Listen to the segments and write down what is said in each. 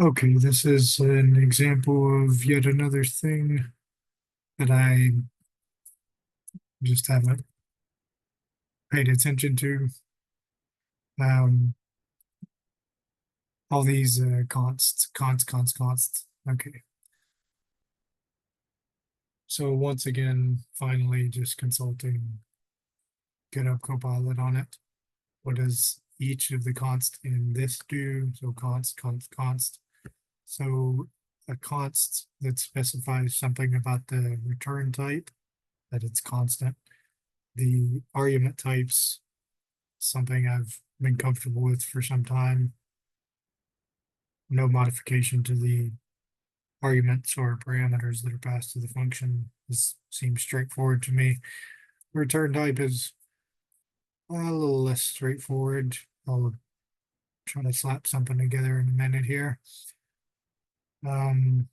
Okay, this is an example of yet another thing that I just haven't paid attention to. Um, all these consts. Okay, so once again, finally, just consulting GitHub Copilot on it. What does each of the const in this do? So const. So a const that specifies something about the return type, that it's constant. The argument types, something I've been comfortable with for some time. No modification to the arguments or parameters that are passed to the function. This seems straightforward to me. Return type is a little less straightforward. I'll try to slap something together in a minute here. Um,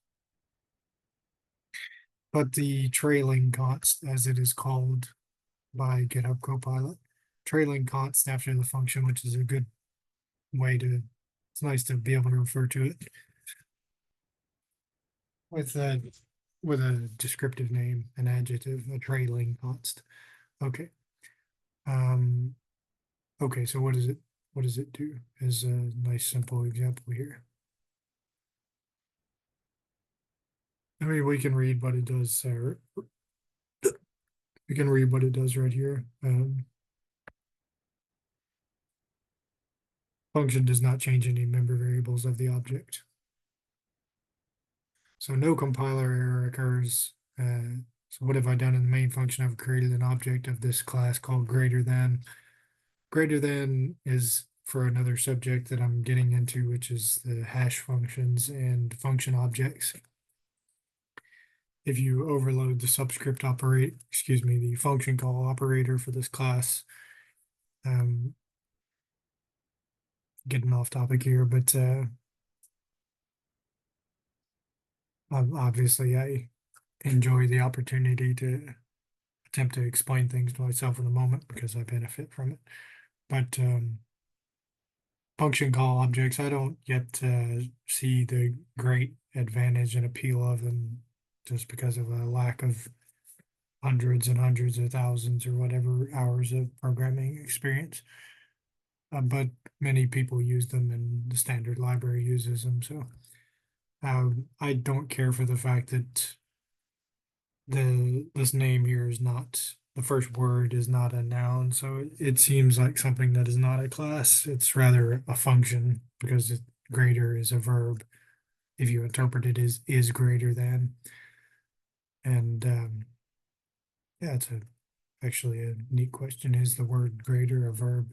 but the trailing const, as it is called by GitHub Copilot, trailing const after the function, which is a good way to, it's nice to be able to refer to it with a descriptive name, an adjective, a trailing const. Okay. Um, okay, so what does it do? Is a nice simple example here. I mean, we can read what it does, we can read what it does right here. Function does not change any member variables of the object. So no compiler error occurs. So what have I done in the main function? I've created an object of this class called greater than. Greater than is for another subject that I'm getting into, which is the hash functions and function objects. If you overload the the function call operator for this class, um, getting off topic here, but obviously I enjoy the opportunity to attempt to explain things to myself in a moment because I benefit from it. But function call objects, I don't yet see the great advantage and appeal of them just because of a lack of hundreds and hundreds of thousands or whatever hours of programming experience. But many people use them and the standard library uses them. So I don't care for the fact that this name here is not, the first word is not a noun, so it seems like something that is not a class. It's rather a function because greater is a verb if you interpret it as is greater than. And yeah, it's actually a neat question. Is the word greater a verb?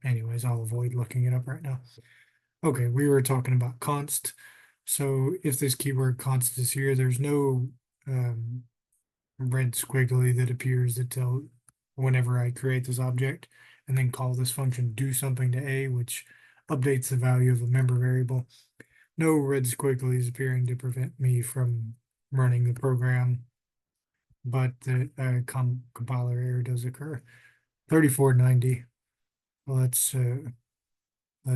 Anyways, I'll avoid looking it up right now. Okay, we were talking about const. So if this keyword const is here, there's no red squiggly that appears that tell whenever I create this object and then call this function do something to A, which updates the value of a member variable. No red squigglies appearing to prevent me from running the program, but the compiler error does occur. 3490. Let's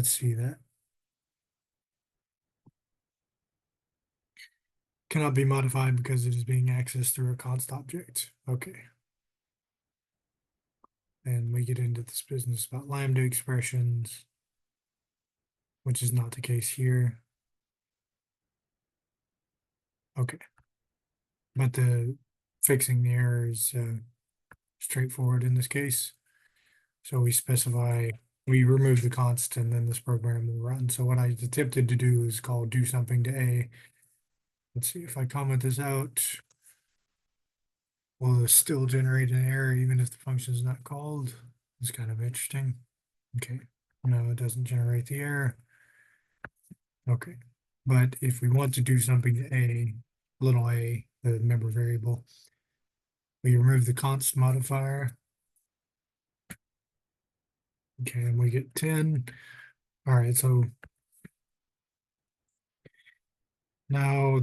see that. Cannot be modified because it is being accessed through a const object. Okay. And we get into this business about lambda expressions, which is not the case here. Okay. But the fixing the error is straightforward in this case. So we remove the const and then this program will run. So what I attempted to do is call do something to A. Let's see if I comment this out. Will it still generate an error even if the function is not called? It's kind of interesting. Okay. No, it doesn't generate the error. Okay. But if we want to do something to A, little a, the member variable, we remove the const modifier. Okay, and we get 10. All right, so now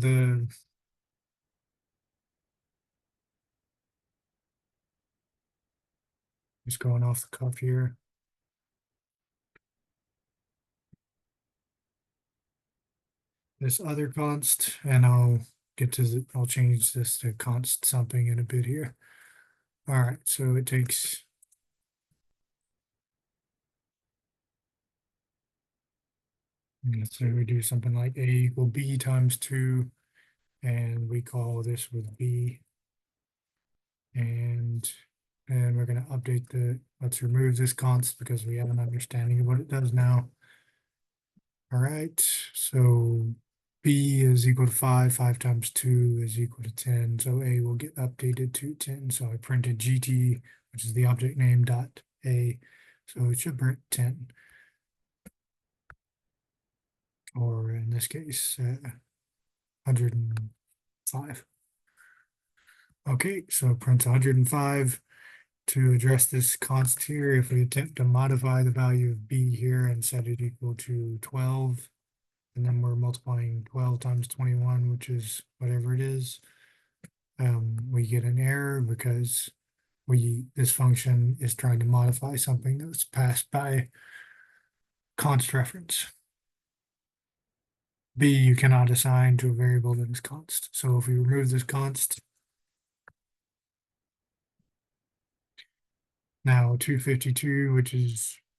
just going off the cuff here. this other const, and I'll change this to const something in a bit here. All right, so it takes so we do something like a equal b times 2, and we call this with b, and we're going to update let's remove this const because we have an understanding of what it does now. All right, so b is equal to 5, 5 times 2 is equal to 10, so a will get updated to 10. So I printed gt, which is the object name, dot a, so it should print 10. Or in this case, 105. Okay, so it prints 105. To address this const here, if we attempt to modify the value of b here and set it equal to 12, and then we're multiplying 12 times 21, which is whatever it is, we get an error because this function is trying to modify something that was passed by const reference. B you cannot assign to a variable that is const. So if we remove this const, now 252, which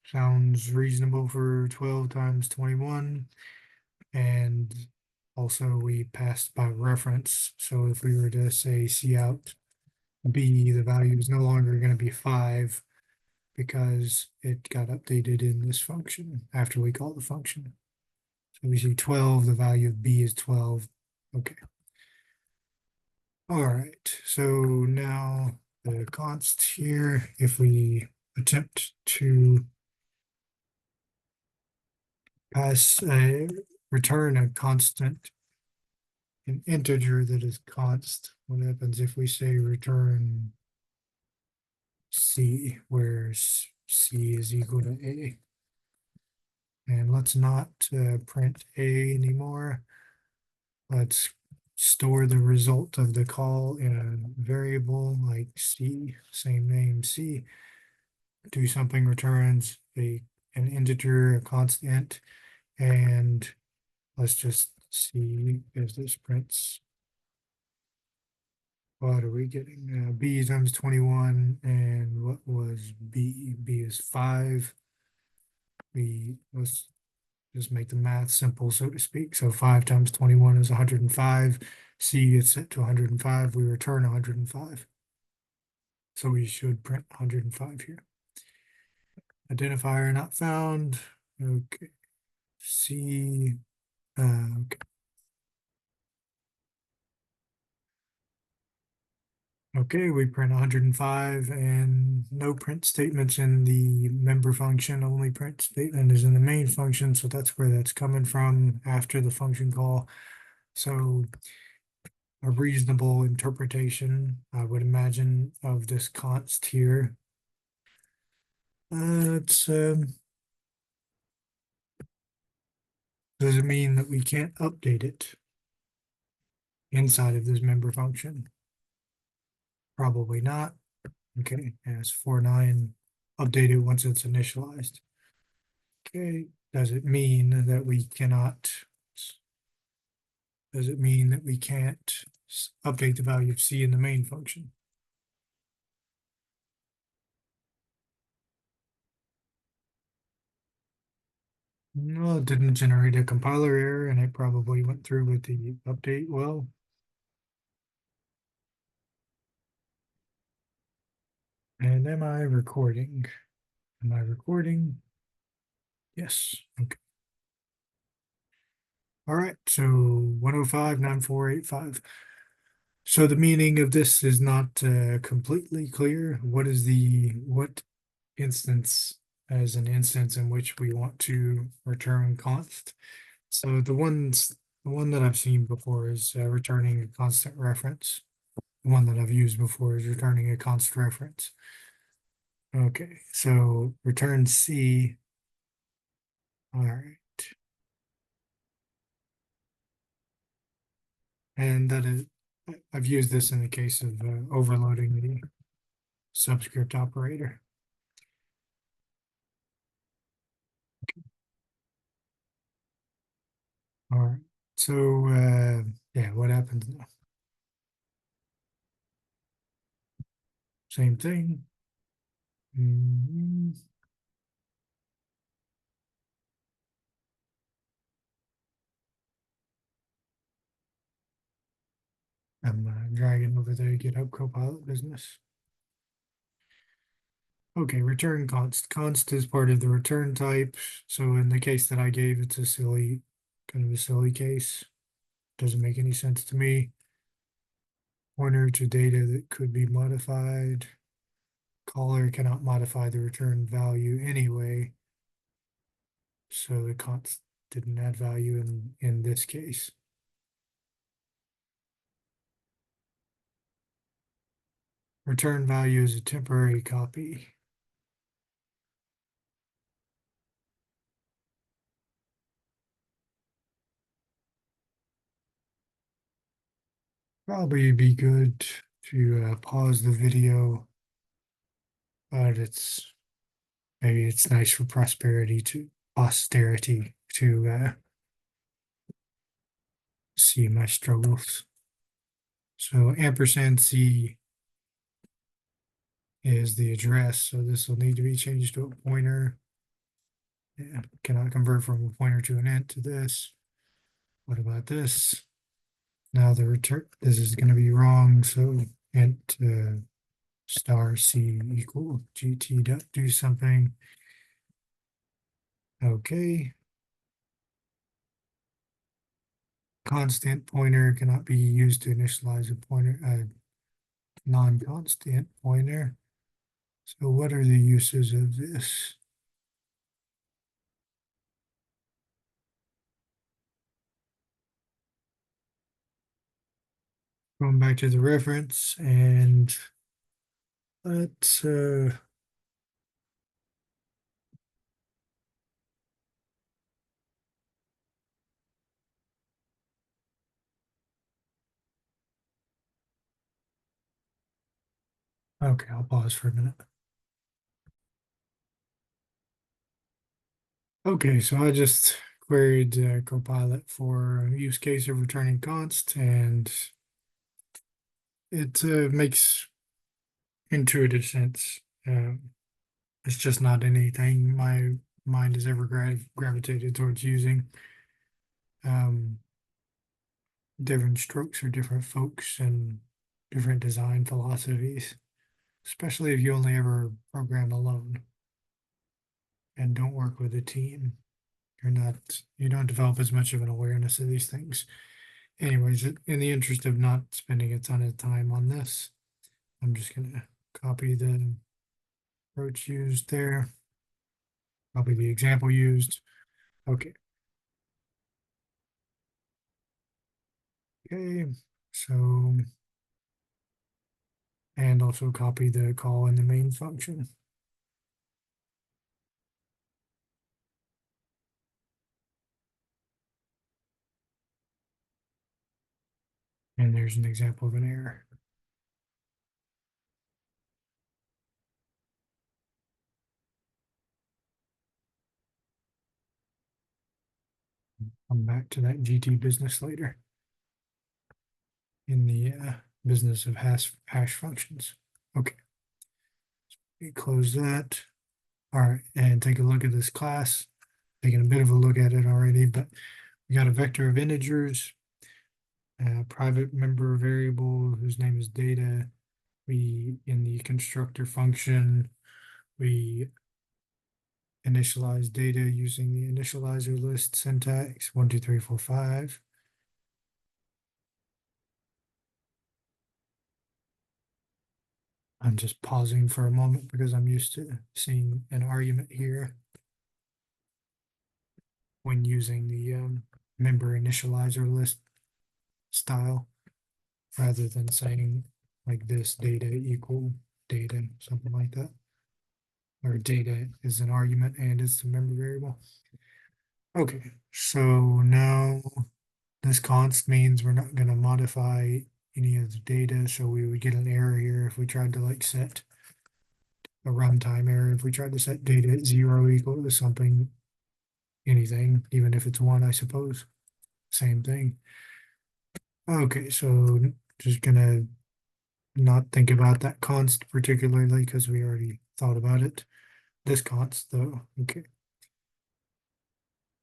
sounds reasonable for 12 times 21. And also we passed by reference. So if we were to say cout b, the value is no longer going to be 5 because it got updated in this function after we call the function. So we see 12, the value of b is 12. Okay. All right, so now the const here, if we attempt to return a constant, an integer that is const, what happens if we say return c, where c is equal to a? And let's not print a anymore. Let's store the result of the call in a variable like c, same name c. Do something returns an integer, a constant, and let's just see if this prints. What are we getting? B times 21, and what was B? B is 5. Let's just make the math simple, so to speak. So 5 times 21 is 105. C is set to 105. We return 105. So we should print 105 here. Identifier not found. Okay. C. Okay. Okay, we print 105 and no print statements in the member function, only print statement is in the main function, so that's where that's coming from after the function call. So a reasonable interpretation, I would imagine, of this const here. Does it mean that we can't update it inside of this member function? Probably not. Okay, as 49, update it once it's initialized. Okay, does it mean that we cannot, does it mean that we can't update the value of C in the main function? No, it didn't generate a compiler error and it probably went through with the update well. And am I recording? Am I recording? Yes, okay. All right, so 105.9485. So the meaning of this is not completely clear. What instance as an instance in which we want to return const? So the one that I've seen before is returning a constant reference. The one that I've used before is returning a const reference. Okay, so return C. All right. And that is, I've used this in the case of overloading the subscript operator. All right. So, yeah, what happens now? Same thing. Mhm. I'm dragging over the GitHub Copilot business. Okay, return const. Const is part of the return type. So in the case that I gave, it's a silly, kind of a silly case. Doesn't make any sense to me. Pointer to data that could be modified. Caller cannot modify the return value anyway. So the const didn't add value in this case. Return value is a temporary copy. Probably be good to pause the video, but maybe it's nice for posterity to see my struggles. So ampersand C is the address, so this will need to be changed to a pointer. Yeah, cannot convert from a pointer to an int to this. What about this? Now the return, this is going to be wrong, so int star C equal GT dot do something. Okay. Constant pointer cannot be used to initialize a pointer, non-constant pointer. So what are the uses of this? Going back to the reference and let's okay, I'll pause for a minute. Okay, so I just queried Copilot for a use case of returning const, and it makes intuitive sense. It's just not anything my mind has ever gravitated towards using. Um, Different strokes for different folks and different design philosophies, especially if you only ever program alone and don't work with a team. You don't develop as much of an awareness of these things. Anyways, in the interest of not spending a ton of time on this, I'm just gonna copy the approach used there, copy the example used. Okay. Okay, so, and also copy the call in the main function. And there's an example of an error. Come back to that GT business later in the business of hash functions. Okay, we close that. All right, and take a look at this class. Taking a bit of a look at it already, but we got a vector of integers, a private member variable whose name is data. We, in the constructor function, we initialize data using the initializer list syntax 1, 2, 3, 4, 5. I'm just pausing for a moment because I'm used to seeing an argument here when using the member initializer list style rather than saying like this data equal data, something like that. Or data is an argument and it's the member variable. Okay, so now this const means we're not going to modify any of the data, so we would get an error here if we tried to like set a runtime error. If we tried to set data at 0 equal to something, anything, even if it's 1, I suppose. same thing. Okay, so just gonna not think about that const particularly because we already thought about it. This const though, okay,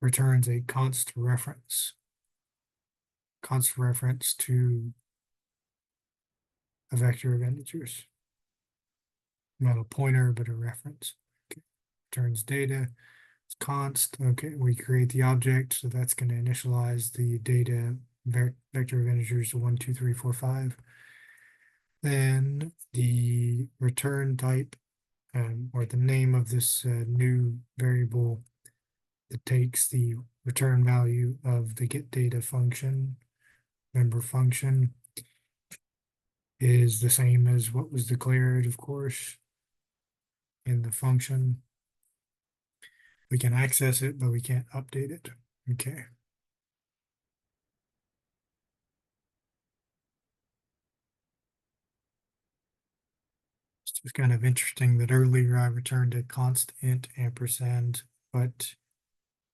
returns a const reference to a vector of integers. Not a pointer, but a reference. Okay. Returns data. It's const. Okay, we create the object, so that's going to initialize the data vector of integers to 1, 2, 3, 4, 5. Then the return type, or the name of this new variable that takes the return value of the get data function, member function, is the same as what was declared, of course, in the function. We can access it, but we can't update it. Okay. It's just kind of interesting that earlier I returned a const int ampersand, but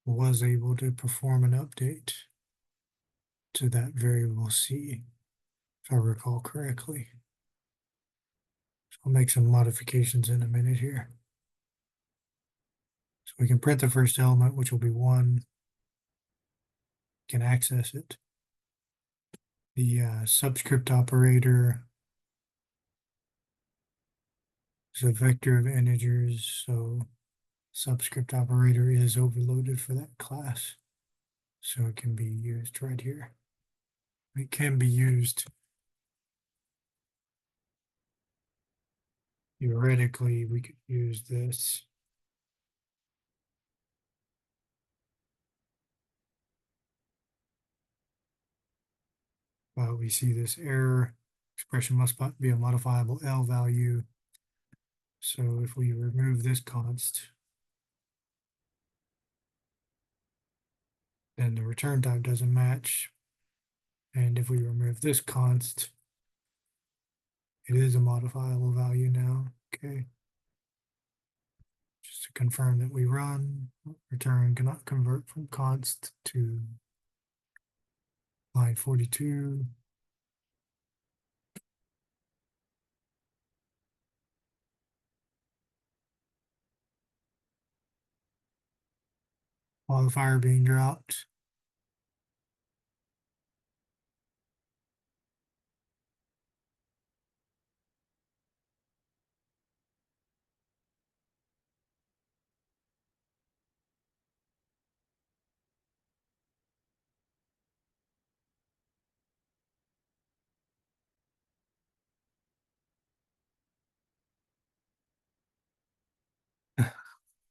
was able to perform an update to that variable C, if I recall correctly. So I'll make some modifications in a minute here. So we can print the first element, which will be 1. Can access it. The subscript operator is a vector of integers, so subscript operator is overloaded for that class. So it can be used right here. It can be used theoretically. We could use this. We see this error. Expression must be a modifiable L value. So if we remove this const, then the return type doesn't match. And if we remove this const, it is a modifiable value now. Okay. Just to confirm that we run, return cannot convert from const to line 42. Modifier being dropped.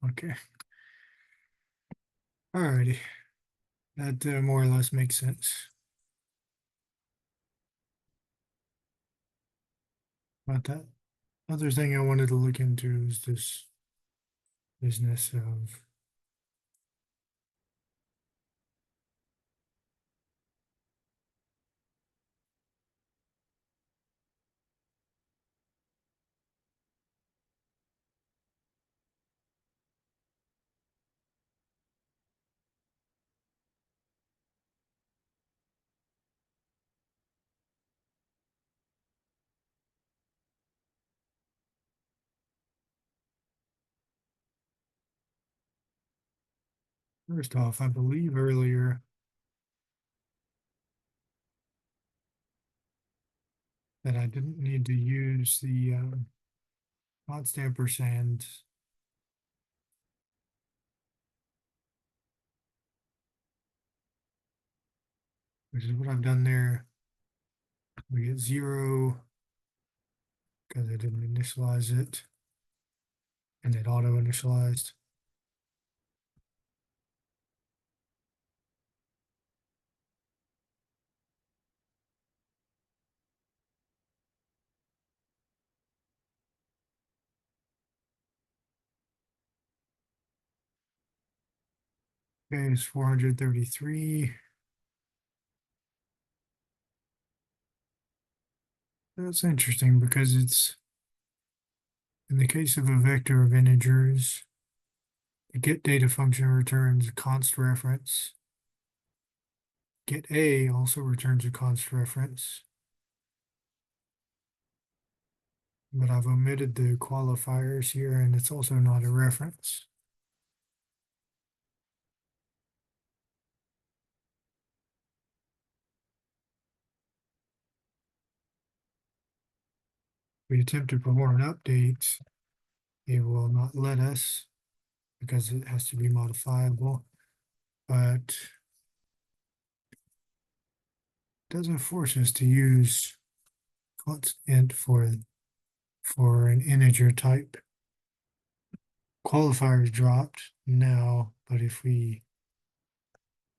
Okay. Alrighty. That more or less makes sense. But that other thing I wanted to look into is this business of first off, I believe earlier that I didn't need to use the const ampersand. Which is what I've done there. We get 0 because I didn't initialize it, and it auto initialized. Okay, it's 433. That's interesting because it's, in the case of a vector of integers, the get data function returns a const reference. get A also returns a const reference, but I've omitted the qualifiers here, and it's also not a reference. We attempt to perform an update, it will not let us because it has to be modifiable, but it doesn't force us to use const int for an integer type. Qualifier is dropped now, but if we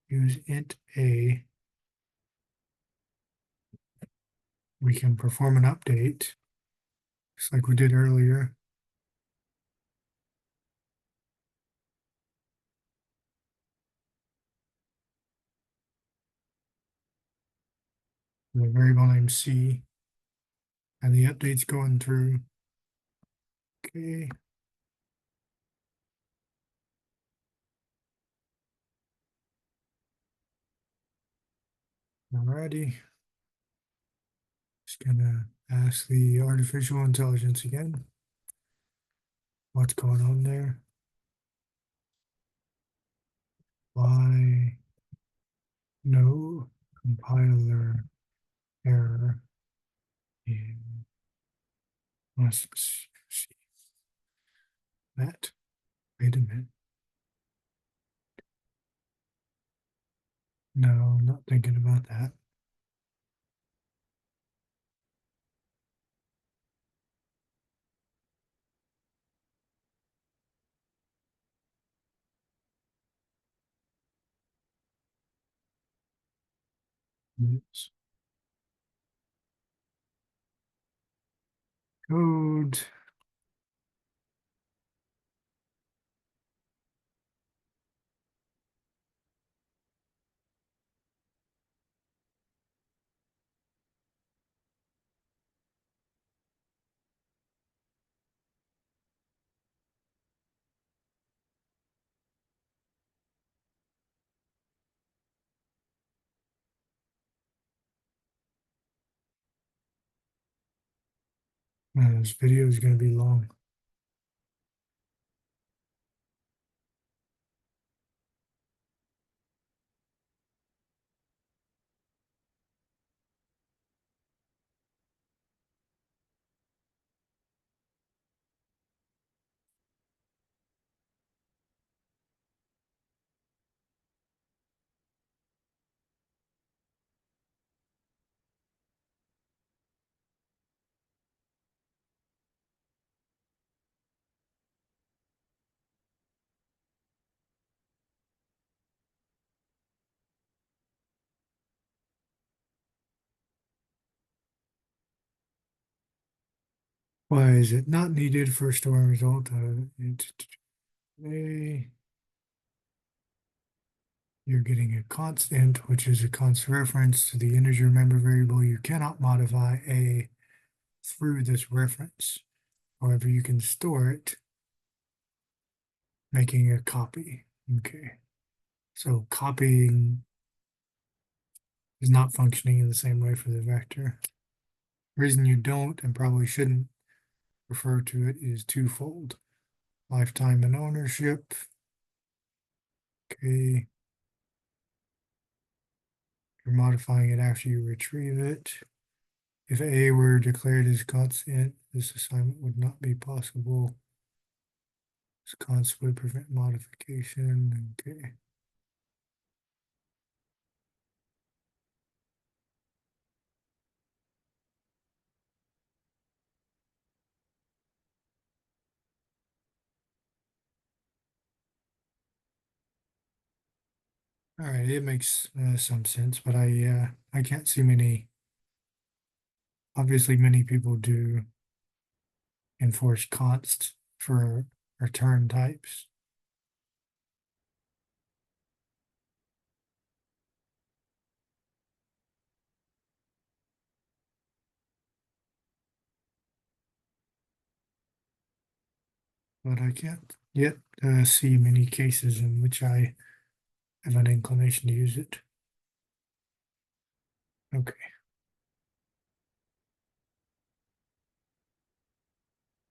use int a, we can perform an update, just like we did earlier. The variable name C, and the update's going through. Okay. Alrighty. Just gonna ask the artificial intelligence again. What's going on there? Why no compiler error in must see that? Wait a minute. No, not thinking about that. Oops. Code. This video is going to be long. Why is it not needed for storing result? You're getting a constant, which is a const reference to the integer member variable. You cannot modify a through this reference. However, you can store it, making a copy. Okay. So copying is not functioning in the same way for the vector. The reason you don't and probably shouldn't refer to it is twofold. Lifetime and ownership. Okay. You're modifying it after you retrieve it. If A were declared as constant, this assignment would not be possible. This const would prevent modification. Okay. All right, it makes some sense, but I can't see many. Obviously, many people do enforce const for return types. But I can't yet see many cases in which I have an inclination to use it. Okay.